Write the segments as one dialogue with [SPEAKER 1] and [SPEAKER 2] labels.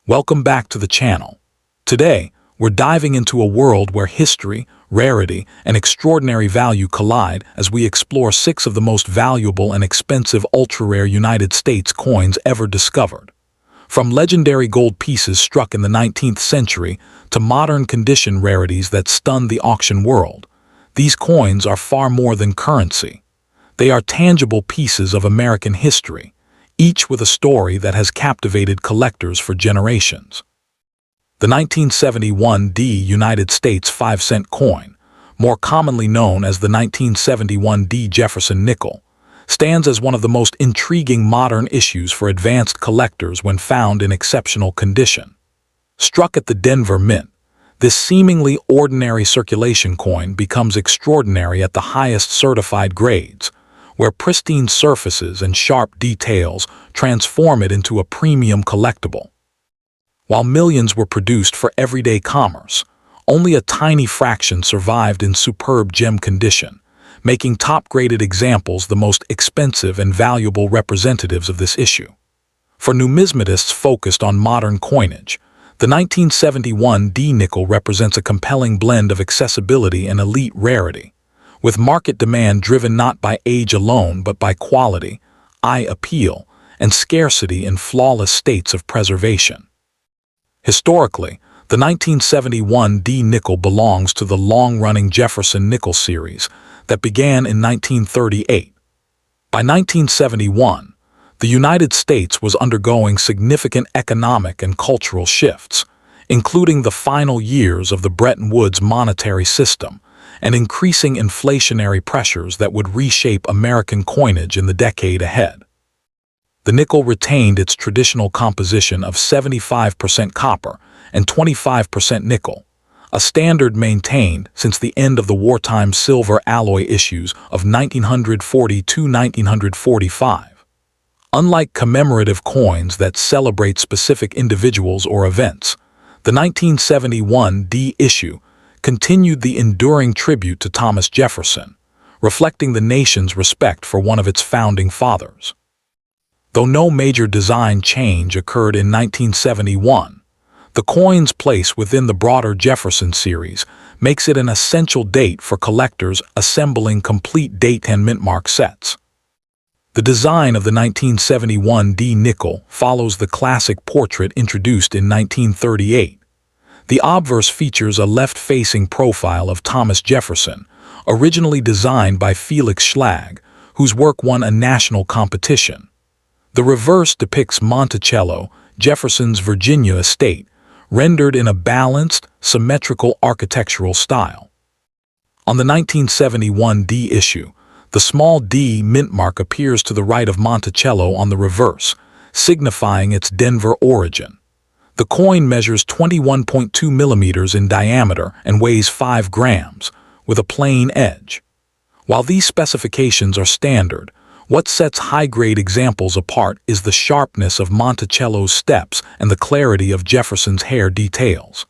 [SPEAKER 1] Welcome back to the channel. Today, we're diving into a world where history, rarity, and extraordinary value collide as we explore 6 of the most valuable and expensive ultra-rare United States coins ever discovered. From legendary gold pieces struck in the 19th century to modern condition rarities that stun the auction world, these coins are far more than currency. They are tangible pieces of American history, each with a story that has captivated collectors for generations. The 1971 D United States 5-cent coin, more commonly known as the 1971 D Jefferson Nickel, stands as one of the most intriguing modern issues for advanced collectors when found in exceptional condition. Struck at the Denver Mint, this seemingly ordinary circulation coin becomes extraordinary at the highest certified grades, where pristine surfaces and sharp details transform it into a premium collectible. While millions were produced for everyday commerce, only a tiny fraction survived in superb gem condition, making top-graded examples the most expensive and valuable representatives of this issue. For numismatists focused on modern coinage, the 1971 D nickel represents a compelling blend of accessibility and elite rarity, with market demand driven not by age alone but by quality, eye appeal, and scarcity in flawless states of preservation. Historically, the 1971 D nickel belongs to the long-running Jefferson Nickel series that began in 1938. By 1971, the United States was undergoing significant economic and cultural shifts, including the final years of the Bretton Woods monetary system and increasing inflationary pressures that would reshape American coinage in the decade ahead. The nickel retained its traditional composition of 75% copper and 25% nickel, a standard maintained since the end of the wartime silver alloy issues of 1940 to 1945. Unlike commemorative coins that celebrate specific individuals or events, the 1971 D issue continued the enduring tribute to Thomas Jefferson, reflecting the nation's respect for one of its founding fathers. Though no major design change occurred in 1971, the coin's place within the broader Jefferson series makes it an essential date for collectors assembling complete date and mintmark sets. The design of the 1971 D nickel follows the classic portrait introduced in 1938. The obverse features a left-facing profile of Thomas Jefferson, originally designed by Felix Schlag, whose work won a national competition. The reverse depicts Monticello Jefferson's Virginia estate, rendered in a balanced, symmetrical architectural style. On the 1971 D issue, the small d mintmark appears to the right of Monticello on the reverse, signifying its Denver origin. The coin measures 21.2 millimeters in diameter and weighs 5 grams, with a plain edge. While these specifications are standard, what sets high-grade examples apart is the sharpness of Monticello's steps and the clarity of Jefferson's hair details.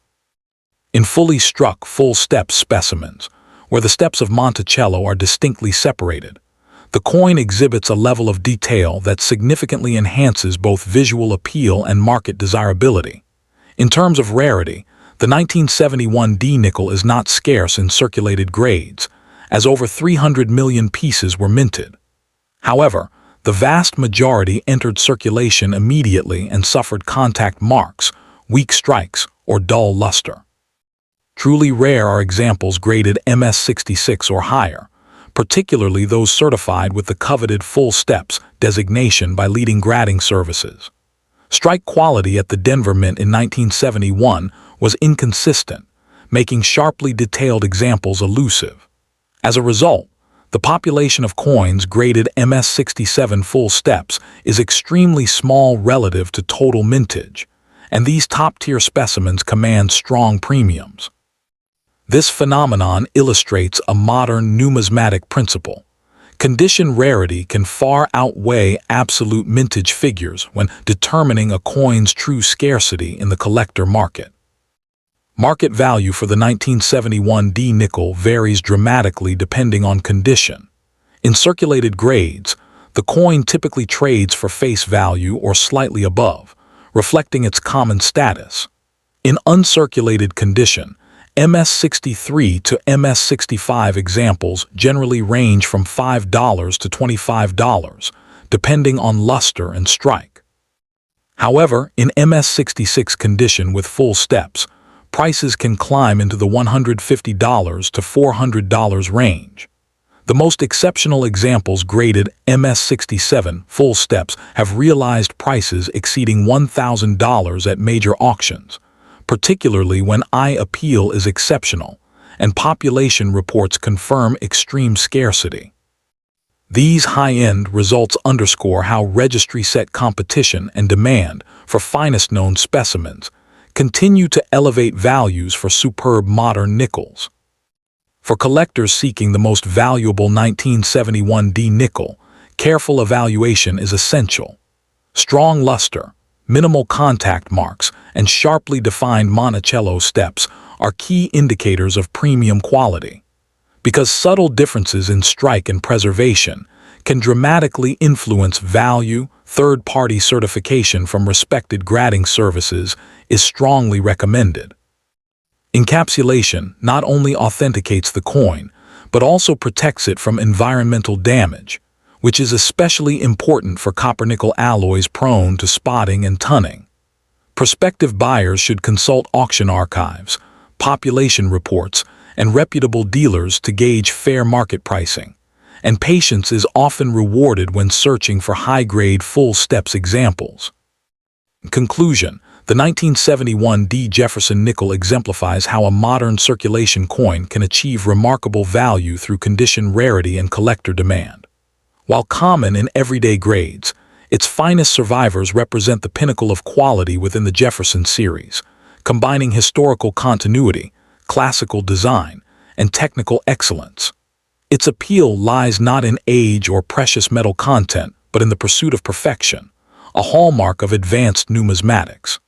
[SPEAKER 1] In fully struck full-step specimens, where the steps of Monticello are distinctly separated, the coin exhibits a level of detail that significantly enhances both visual appeal and market desirability. In terms of rarity, the 1971 D nickel is not scarce in circulated grades, as over 300 million pieces were minted. However, the vast majority entered circulation immediately and suffered contact marks, weak strikes, or dull luster. Truly rare are examples graded MS66 or higher, particularly those certified with the coveted full steps designation by leading grading services. Strike quality at the Denver Mint in 1971 was inconsistent, making sharply detailed examples elusive. As a result, the population of coins graded MS67 full steps is extremely small relative to total mintage, and these top-tier specimens command strong premiums. This phenomenon illustrates a modern numismatic principle. Condition rarity can far outweigh absolute mintage figures when determining a coin's true scarcity in the collector market. Market value for the 1971 D nickel varies dramatically depending on condition. In circulated grades, the coin typically trades for face value or slightly above, reflecting its common status. In uncirculated condition, MS63 to MS65 examples generally range from $5 to $25, depending on luster and strike. However, in MS66 condition with full steps, prices can climb into the $150 to $400 range. The most exceptional examples graded MS67 full steps have realized prices exceeding $1,000 at major auctions, particularly when eye appeal is exceptional and population reports confirm extreme scarcity. These high-end results underscore how registry-set competition and demand for finest known specimens continue to elevate values for superb modern nickels. For collectors seeking the most valuable 1971D nickel, careful evaluation is essential. Strong luster, minimal contact marks, and sharply defined Monticello steps are key indicators of premium quality. Because subtle differences in strike and preservation can dramatically influence value, third-party certification from respected grading services is strongly recommended. Encapsulation not only authenticates the coin, but also protects it from environmental damage, which is especially important for copper-nickel alloys prone to spotting and tunning. Prospective buyers should consult auction archives, population reports, and reputable dealers to gauge fair market pricing, and patience is often rewarded when searching for high-grade full steps examples. In conclusion, the 1971D Jefferson nickel exemplifies how a modern circulation coin can achieve remarkable value through condition rarity and collector demand. While common in everyday grades, its finest survivors represent the pinnacle of quality within the Jefferson series, combining historical continuity, classical design, and technical excellence. Its appeal lies not in age or precious metal content, but in the pursuit of perfection, a hallmark of advanced numismatics.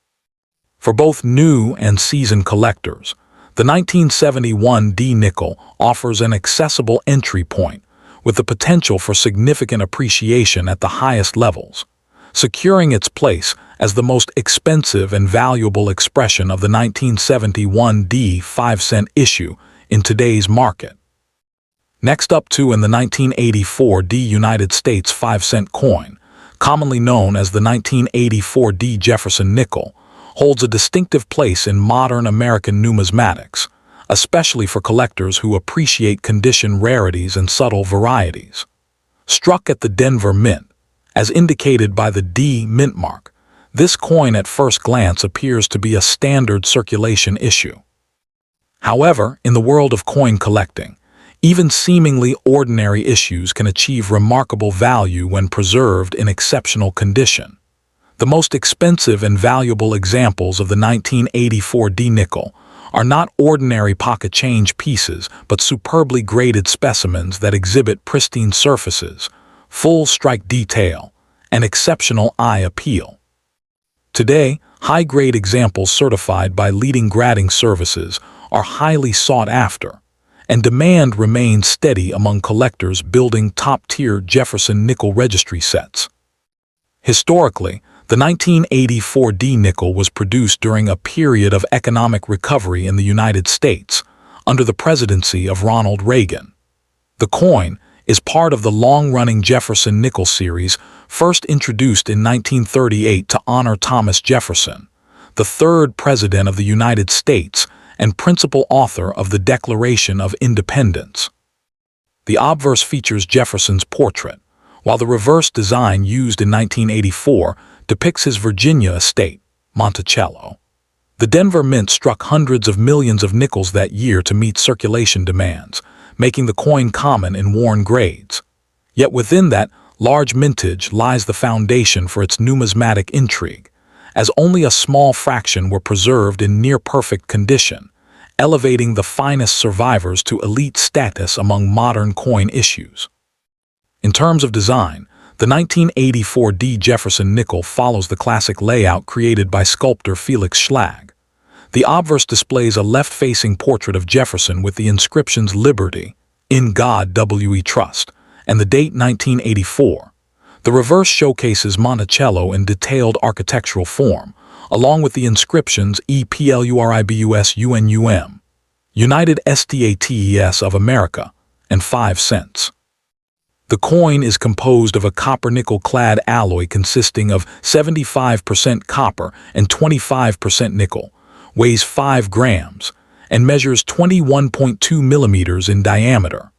[SPEAKER 1] For both new and seasoned collectors, the 1971D nickel offers an accessible entry point with the potential for significant appreciation at the highest levels, securing its place as the most expensive and valuable expression of the 1971D 5-cent issue in today's market. Next up in the 1984D United States 5-cent coin, commonly known as the 1984D Jefferson nickel, holds a distinctive place in modern American numismatics, especially for collectors who appreciate condition rarities and subtle varieties. Struck at the Denver Mint, as indicated by the D mint mark, this coin at first glance appears to be a standard circulation issue. However, in the world of coin collecting, even seemingly ordinary issues can achieve remarkable value when preserved in exceptional condition. The most expensive and valuable examples of the 1984D nickel are not ordinary pocket change pieces, but superbly graded specimens that exhibit pristine surfaces, full strike detail, and exceptional eye appeal. Today, high-grade examples certified by leading grading services are highly sought after, and demand remains steady among collectors building top-tier Jefferson nickel registry sets. Historically, the 1984D nickel was produced during a period of economic recovery in the United States under the presidency of Ronald Reagan. The coin is part of the long-running Jefferson Nickel series, first introduced in 1938 to honor Thomas Jefferson, the third President of the United States and principal author of the Declaration of Independence. The obverse features Jefferson's portrait, while the reverse design used in 1984 depicts his Virginia estate, Monticello. The Denver Mint struck hundreds of millions of nickels that year to meet circulation demands, making the coin common in worn grades. Yet within that large mintage lies the foundation for its numismatic intrigue, as only a small fraction were preserved in near-perfect condition, elevating the finest survivors to elite status among modern coin issues. In terms of design, the 1984D Jefferson nickel follows the classic layout created by sculptor Felix Schlag. The obverse displays a left-facing portrait of Jefferson with the inscriptions Liberty, In God We Trust, and the date 1984. The reverse showcases Monticello in detailed architectural form, along with the inscriptions EPLURIBUSUNUM, United States of America, and 5 cents. The coin is composed of a copper-nickel-clad alloy consisting of 75% copper and 25% nickel, weighs 5 grams, and measures 21.2 millimeters in diameter.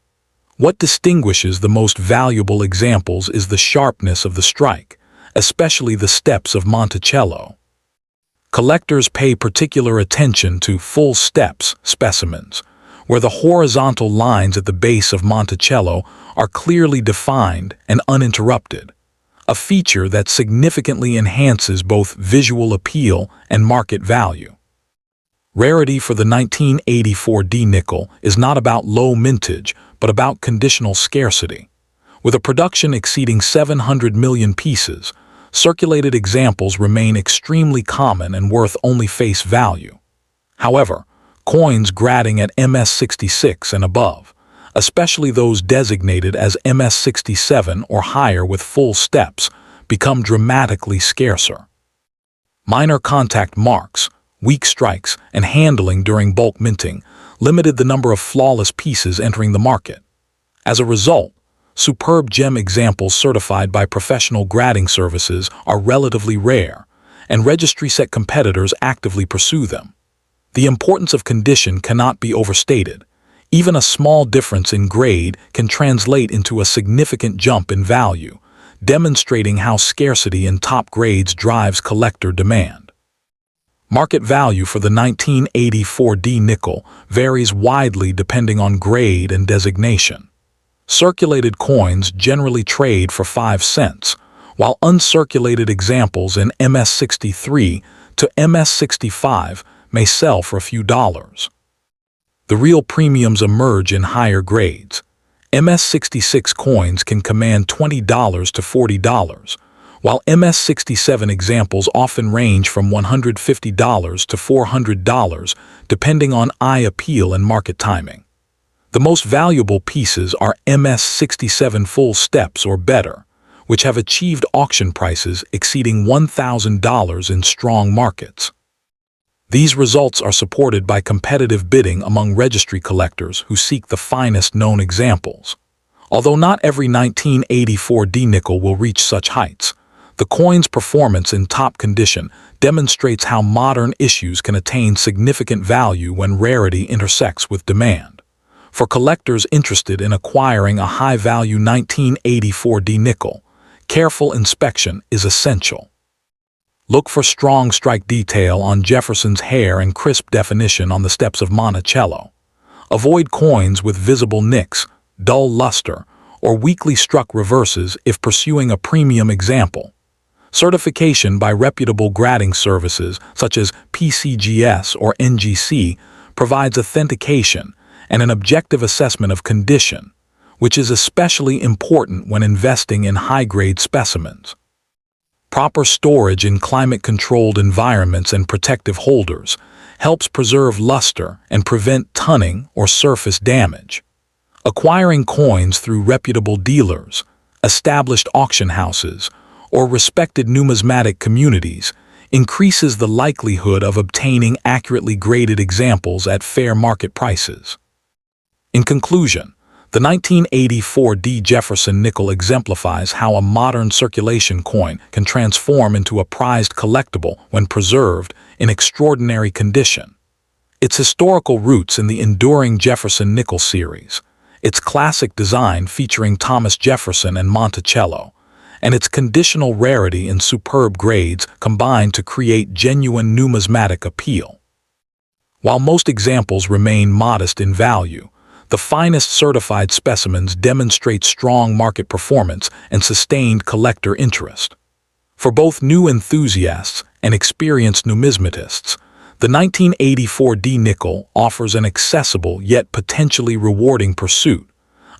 [SPEAKER 1] What distinguishes the most valuable examples is the sharpness of the strike, especially the steps of Monticello. Collectors pay particular attention to full steps specimens, where the horizontal lines at the base of Monticello are clearly defined and uninterrupted, a feature that significantly enhances both visual appeal and market value. Rarity for the 1984 D nickel is not about low mintage, but about conditional scarcity. With a production exceeding 700 million pieces, circulated examples remain extremely common and worth only face value. However, coins grading at MS66 and above, especially those designated as MS67 or higher with full steps, become dramatically scarcer. Minor contact marks, weak strikes, and handling during bulk minting limited the number of flawless pieces entering the market. As a result, superb gem examples certified by professional grading services are relatively rare, and registry-set competitors actively pursue them. The importance of condition cannot be overstated. Even a small difference in grade can translate into a significant jump in value, demonstrating how scarcity in top grades drives collector demand. Market value for the 1984 D nickel varies widely depending on grade and designation. Circulated coins generally trade for 5 cents, while uncirculated examples in MS63 to MS65 may sell for a few dollars. The real premiums emerge in higher grades. MS66 coins can command $20 to $40, while MS67 examples often range from $150 to $400, depending on eye appeal and market timing. The most valuable pieces are MS67 full steps or better, which have achieved auction prices exceeding $1,000 in strong markets. These results are supported by competitive bidding among registry collectors who seek the finest known examples. Although not every 1984 D nickel will reach such heights, the coin's performance in top condition demonstrates how modern issues can attain significant value when rarity intersects with demand. For collectors interested in acquiring a high-value 1984 D nickel, careful inspection is essential. Look for strong strike detail on Jefferson's hair and crisp definition on the steps of Monticello. Avoid coins with visible nicks, dull luster, or weakly struck reverses if pursuing a premium example. Certification by reputable grading services such as PCGS or NGC provides authentication and an objective assessment of condition, which is especially important when investing in high-grade specimens. Proper storage in climate-controlled environments and protective holders helps preserve luster and prevent tunning or surface damage. Acquiring coins through reputable dealers, established auction houses, or respected numismatic communities increases the likelihood of obtaining accurately graded examples at fair market prices. In conclusion, the 1984 D Jefferson nickel exemplifies how a modern circulation coin can transform into a prized collectible when preserved in extraordinary condition. Its historical roots in the enduring Jefferson Nickel series, its classic design featuring Thomas Jefferson and Monticello, and its conditional rarity in superb grades combine to create genuine numismatic appeal. While most examples remain modest in value, the finest certified specimens demonstrate strong market performance and sustained collector interest. For both new enthusiasts and experienced numismatists, the 1984 D nickel offers an accessible yet potentially rewarding pursuit,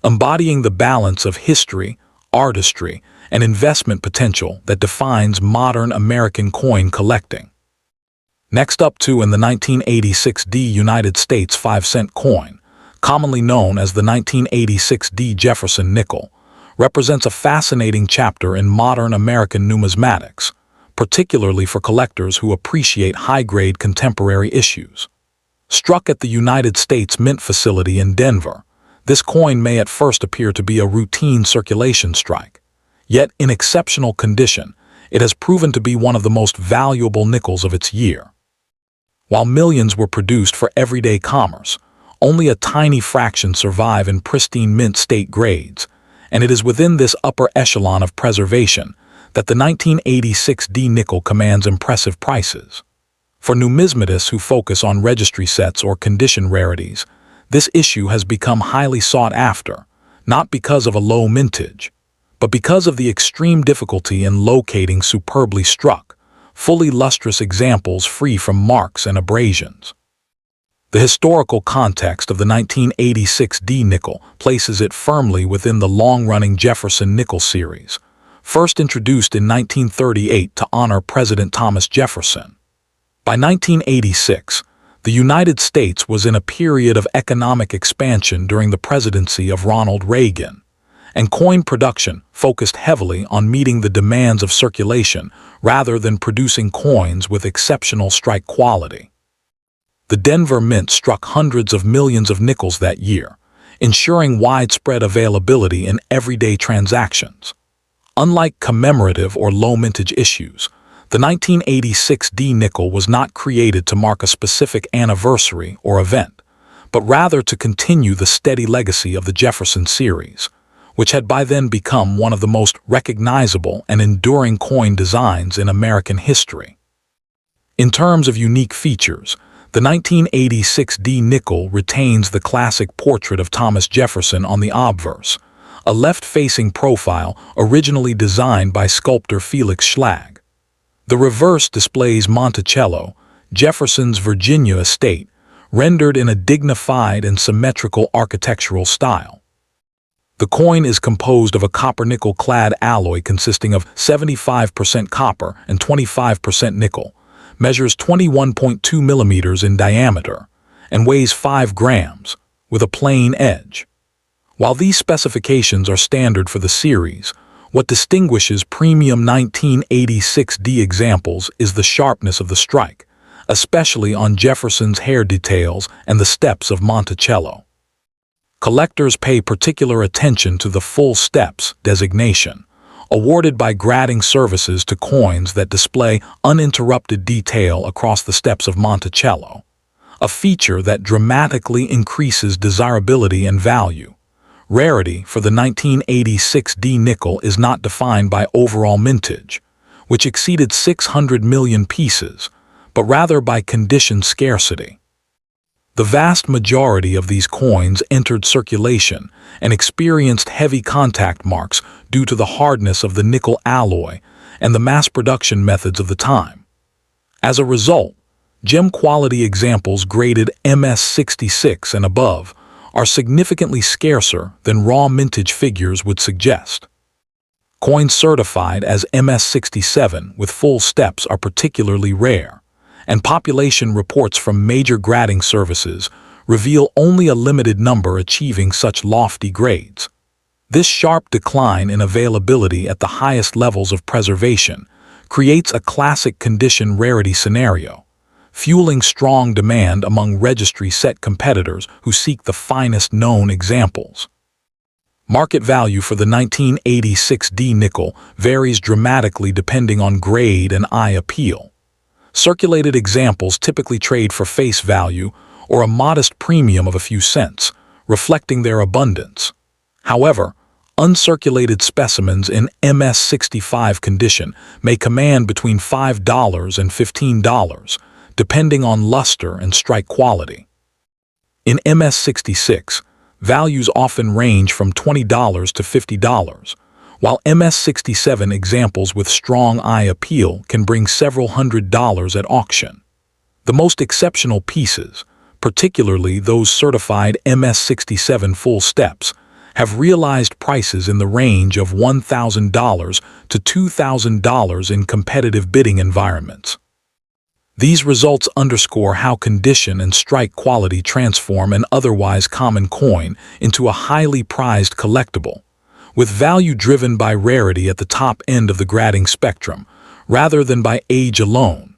[SPEAKER 1] embodying the balance of history, artistry, and investment potential that defines modern American coin collecting. Next up in the 1986 D United States 5-cent coin, commonly known as the 1986 D Jefferson Nickel, represents a fascinating chapter in modern American numismatics, particularly for collectors who appreciate high-grade contemporary issues. Struck at the United States Mint facility in Denver, this coin may at first appear to be a routine circulation strike. Yet, in exceptional condition, it has proven to be one of the most valuable nickels of its year. While millions were produced for everyday commerce, only a tiny fraction survive in pristine mint state grades, and it is within this upper echelon of preservation that the 1986 D nickel commands impressive prices. For numismatists who focus on registry sets or condition rarities, this issue has become highly sought after, not because of a low mintage, but because of the extreme difficulty in locating superbly struck, fully lustrous examples free from marks and abrasions. The historical context of the 1986 D nickel places it firmly within the long-running Jefferson Nickel series, first introduced in 1938 to honor President Thomas Jefferson. By 1986, the United States was in a period of economic expansion during the presidency of Ronald Reagan, and coin production focused heavily on meeting the demands of circulation rather than producing coins with exceptional strike quality. The Denver Mint struck hundreds of millions of nickels that year, ensuring widespread availability in everyday transactions. Unlike commemorative or low mintage issues, the 1986 D nickel was not created to mark a specific anniversary or event, but rather to continue the steady legacy of the Jefferson series, which had by then become one of the most recognizable and enduring coin designs in American history. In terms of unique features, the 1986 D nickel retains the classic portrait of Thomas Jefferson on the obverse, a left-facing profile originally designed by sculptor Felix Schlag. The reverse displays Monticello, Jefferson's Virginia estate, rendered in a dignified and symmetrical architectural style. The coin is composed of a copper-nickel-clad alloy consisting of 75% copper and 25% nickel, measures 21.2 millimeters in diameter, and weighs 5 grams, with a plain edge. While these specifications are standard for the series, what distinguishes premium 1986 D examples is the sharpness of the strike, especially on Jefferson's hair details and the steps of Monticello. Collectors pay particular attention to the full steps designation, awarded by grading services to coins that display uninterrupted detail across the steps of Monticello, a feature that dramatically increases desirability and value. Rarity for the 1986 D nickel is not defined by overall mintage, which exceeded 600 million pieces, but rather by condition scarcity. The vast majority of these coins entered circulation and experienced heavy contact marks due to the hardness of the nickel alloy and the mass production methods of the time. As a result, gem-quality examples graded MS66 and above are significantly scarcer than raw mintage figures would suggest. Coins certified as MS67 with full steps are particularly rare, and population reports from major grading services reveal only a limited number achieving such lofty grades. This sharp decline in availability at the highest levels of preservation creates a classic condition rarity scenario, fueling strong demand among registry set competitors who seek the finest known examples. Market value for the 1986 D nickel varies dramatically depending on grade and eye appeal. Circulated examples typically trade for face value or a modest premium of a few cents, reflecting their abundance. However, uncirculated specimens in MS65 condition may command between $5 and $15, depending on luster and strike quality. In MS66, values often range from $20 to $50, while MS67 examples with strong eye appeal can bring several $100s at auction. The most exceptional pieces, particularly those certified MS67 full steps, have realized prices in the range of $1,000 to $2,000 in competitive bidding environments. These results underscore how condition and strike quality transform an otherwise common coin into a highly prized collectible. With value driven by rarity at the top end of the grading spectrum, rather than by age alone.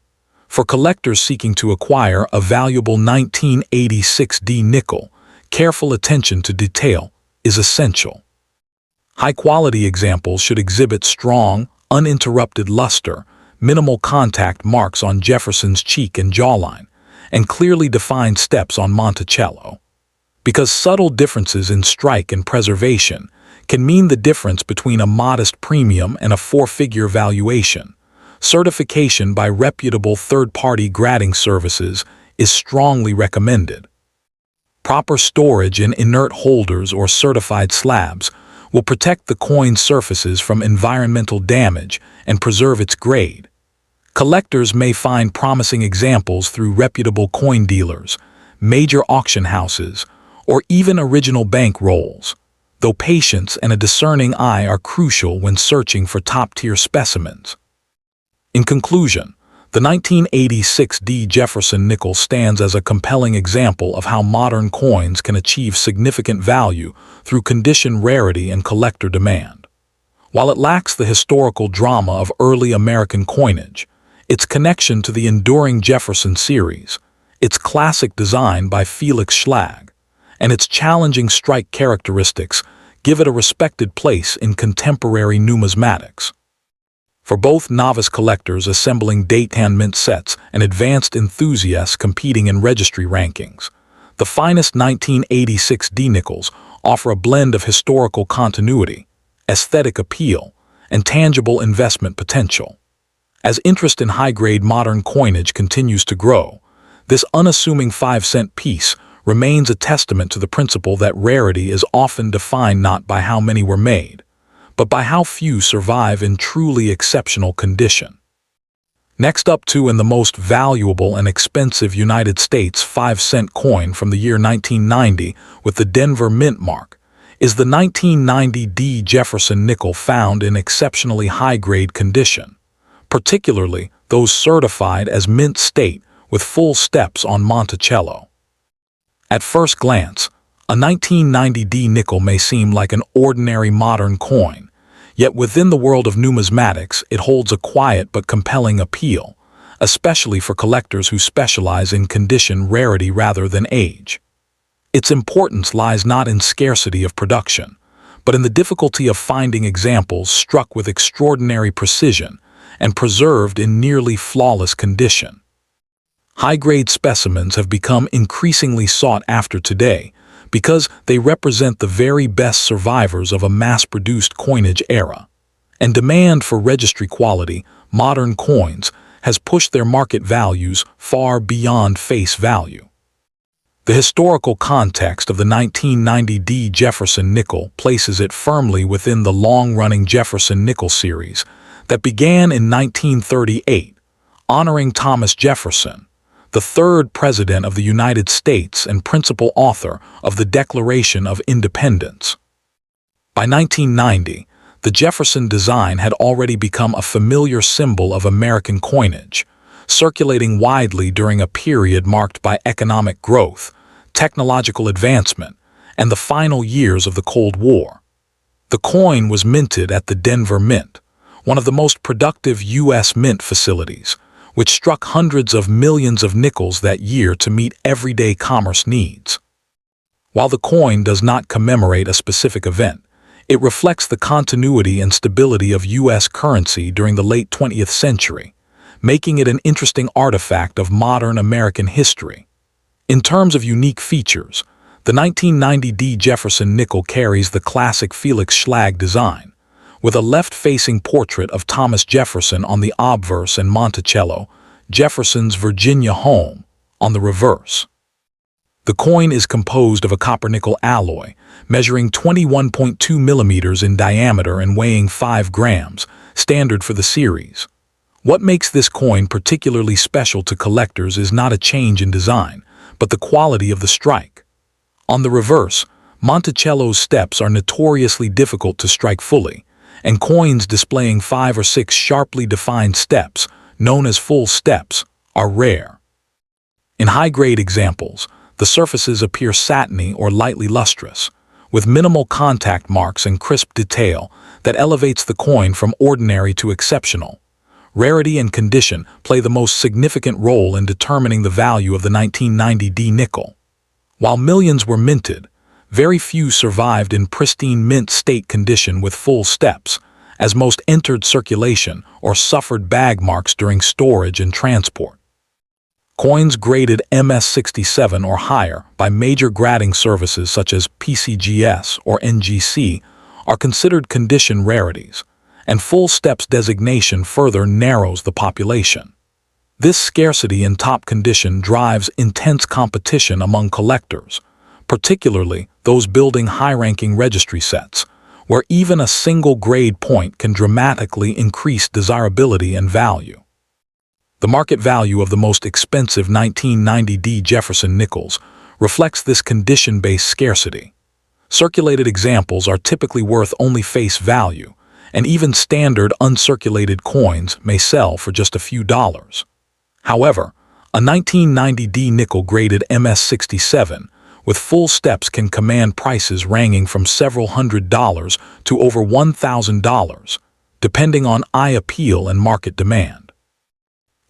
[SPEAKER 1] For collectors seeking to acquire a valuable 1986D nickel, careful attention to detail is essential. High-quality examples should exhibit strong, uninterrupted luster, minimal contact marks on Jefferson's cheek and jawline, and clearly defined steps on Monticello. Because subtle differences in strike and preservation can mean the difference between a modest premium and a four-figure valuation, certification by reputable third-party grading services is strongly recommended. Proper storage in inert holders or certified slabs will protect the coin's surfaces from environmental damage and preserve its grade. Collectors may find promising examples through reputable coin dealers, major auction houses, or even original bank rolls, though patience and a discerning eye are crucial when searching for top-tier specimens. In conclusion, the 1986D Jefferson Nickel stands as a compelling example of how modern coins can achieve significant value through condition rarity and collector demand. While it lacks the historical drama of early American coinage, its connection to the enduring Jefferson series, its classic design by Felix Schlag, and its challenging strike characteristics give it a respected place in contemporary numismatics. For both novice collectors assembling date-hand mint sets and advanced enthusiasts competing in registry rankings, the finest 1986D nickels offer a blend of historical continuity, aesthetic appeal, and tangible investment potential. As interest in high-grade modern coinage continues to grow, this unassuming 5-cent piece remains a testament to the principle that rarity is often defined not by how many were made, but by how few survive in truly exceptional condition. Next up in the most valuable and expensive United States 5-cent coin from the year 1990 with the Denver Mint mark is the 1990D Jefferson nickel found in exceptionally high-grade condition, particularly those certified as mint state with full steps on Monticello. At first glance, a 1990D nickel may seem like an ordinary modern coin, yet within the world of numismatics it holds a quiet but compelling appeal, especially for collectors who specialize in condition rarity rather than age. Its importance lies not in scarcity of production, but in the difficulty of finding examples struck with extraordinary precision and preserved in nearly flawless condition. High-grade specimens have become increasingly sought after today because they represent the very best survivors of a mass-produced coinage era, and demand for registry-quality, modern coins has pushed their market values far beyond face value. The historical context of the 1990D Jefferson Nickel places it firmly within the long-running Jefferson Nickel series that began in 1938, honoring Thomas Jefferson, the third President of the United States and principal author of the Declaration of Independence. By 1990, the Jefferson design had already become a familiar symbol of American coinage, circulating widely during a period marked by economic growth, technological advancement, and the final years of the Cold War. The coin was minted at the Denver Mint, one of the most productive U.S. mint facilities, which struck hundreds of millions of nickels that year to meet everyday commerce needs. While the coin does not commemorate a specific event, it reflects the continuity and stability of U.S. currency during the late 20th century, making it an interesting artifact of modern American history. In terms of unique features, the 1990D Jefferson nickel carries the classic Felix Schlag design, with a left-facing portrait of Thomas Jefferson on the obverse and Monticello, Jefferson's Virginia home, on the reverse. The coin is composed of a copper-nickel alloy, measuring 21.2 millimeters in diameter and weighing 5 grams, standard for the series. What makes this coin particularly special to collectors is not a change in design, but the quality of the strike. On the reverse, Monticello's steps are notoriously difficult to strike fully, and coins displaying 5 or 6 sharply defined steps, known as full steps, are rare. In high-grade examples, the surfaces appear satiny or lightly lustrous, with minimal contact marks and crisp detail that elevates the coin from ordinary to exceptional. rarity and condition play the most significant role in determining the value of the 1990 nickel. While millions were minted, very few survived in pristine mint state condition with full steps, as most entered circulation or suffered bag marks during storage and transport. Coins graded MS67 or higher by major grading services such as PCGS or NGC are considered condition rarities, and full steps designation further narrows the population. This scarcity in top condition drives intense competition among collectors, particularly those building high-ranking registry sets, where even a single grade point can dramatically increase desirability and value. The market value of the most expensive 1990 Jefferson nickels reflects this condition-based scarcity. Circulated examples are typically worth only face value, and even standard uncirculated coins may sell for just a few dollars. However, a 1990 nickel graded MS67 with full steps can command prices ranging from several $100s to over $1,000, depending on eye appeal and market demand.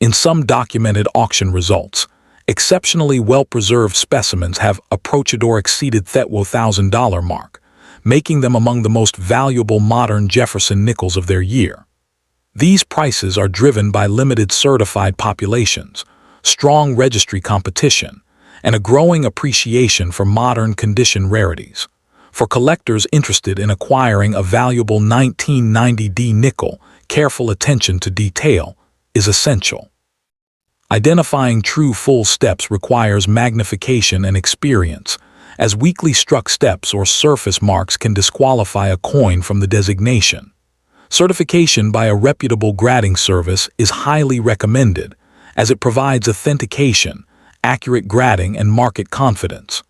[SPEAKER 1] In some documented auction results, exceptionally well-preserved specimens have approached or exceeded the $1,000 mark, making them among the most valuable modern Jefferson nickels of their year. These prices are driven by limited certified populations, strong registry competition, and a growing appreciation for modern condition rarities. For collectors interested in acquiring a valuable 1990 nickel, careful attention to detail is essential. Identifying true full steps requires magnification and experience, as weakly struck steps or surface marks can disqualify a coin from the designation. Certification by a reputable grading service is highly recommended, as it provides authentication, accurate grading, and market confidence.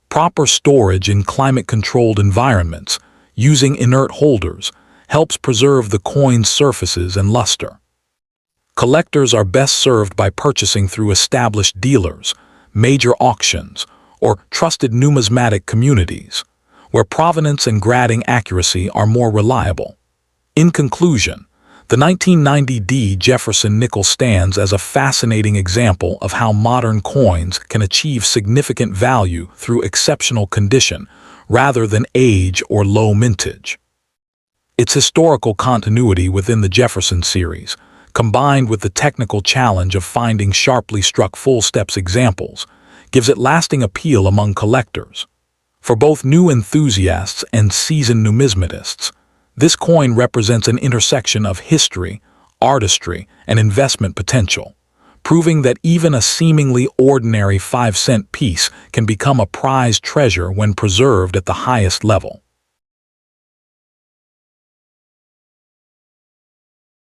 [SPEAKER 1] Proper storage in climate-controlled environments, using inert holders, helps preserve the coin's surfaces and luster. Collectors are best served by purchasing through established dealers, major auctions, or trusted numismatic communities, where provenance and grading accuracy are more reliable. In conclusion, the 1990 Jefferson nickel stands as a fascinating example of how modern coins can achieve significant value through exceptional condition rather than age or low mintage. Its historical continuity within the Jefferson series, combined with the technical challenge of finding sharply struck full steps examples, gives it lasting appeal among collectors. For both new enthusiasts and seasoned numismatists, this coin represents an intersection of history, artistry, and investment potential, proving that even a seemingly ordinary 5-cent piece can become a prized treasure when preserved at the highest level.